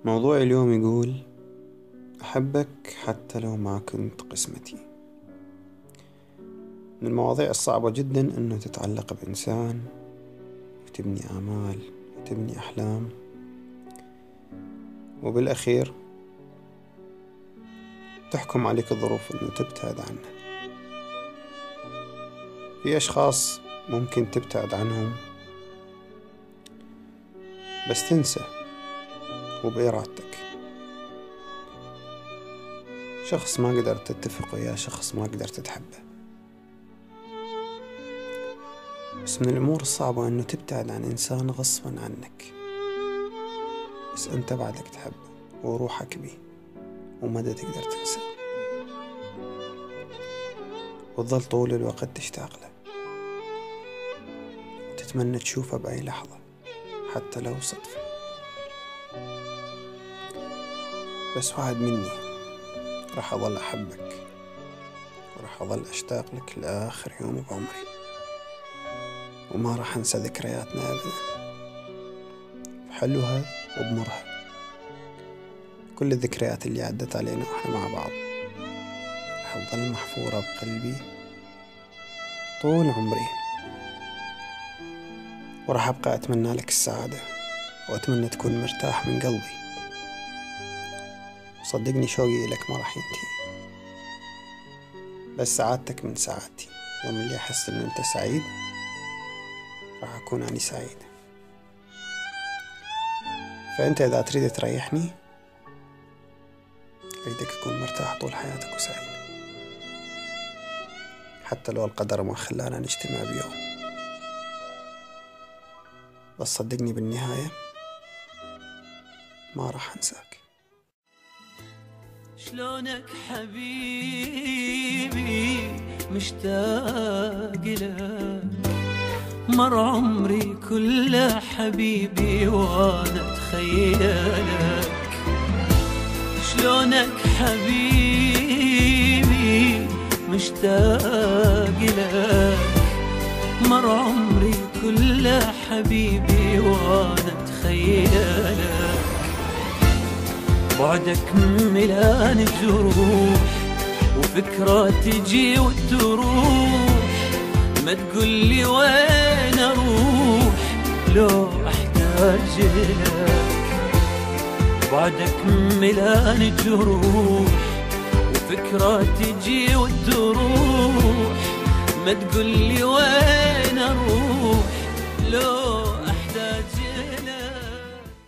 موضوع اليوم يقول: أحبك حتى لو ما كنت قسمتي. من المواضيع الصعبة جدا أنه تتعلق بإنسان وتبني آمال وتبني أحلام، وبالأخير تحكم عليك الظروف أنه تبتعد عنه. في أشخاص ممكن تبتعد عنهم بس تنسى وبإرادتك. شخص ما قدرت تتفق وياه، شخص ما قدرت تحبه. بس من الأمور الصعبة أنه تبتعد عن إنسان غصبا عنك، بس أنت بعدك تحبه وروحك بيه ومدى تقدر تنساه، وتظل طول الوقت تشتاق له وتتمنى تشوفه بأي لحظة حتى لو صدفة. بس وعد مني، راح أظل أحبك وراح أظل أشتاق لك لآخر يوم بعمري، وما راح أنسى ذكرياتنا أبدا، بحلوها وبمرها. كل الذكريات اللي عدت علينا وإحنا مع بعض راح تظل محفورة بقلبي طول عمري، وراح أبقى أتمنى لك السعادة وأتمنى تكون مرتاح من قلبي. صدقني شوقي إلك ما راح ينتهي، بس سعادتك من سعادتي. يوم اللي أحس إن أنت سعيد راح أكون أنا سعيد. فأنت إذا تريد تريحني أريدك تكون مرتاح طول حياتك وسعيد، حتى لو القدر ما خلانا نجتمع بيوم. بس صدقني بالنهاية ما راح أنساك. شلونك حبيبي مشتاق لك، مر عمري كله حبيبي وانا اتخيلك. شلونك حبيبي مشتاق لك، مر عمري كله حبيبي وانا اتخيلك. بعدك ملان الجروح وفكرة تجي وتروح، ما تقولي وين اروح لو احتاج لك. بعدك ملان الجروح وفكرة تجي وتروح، ما تقولي وين اروح لو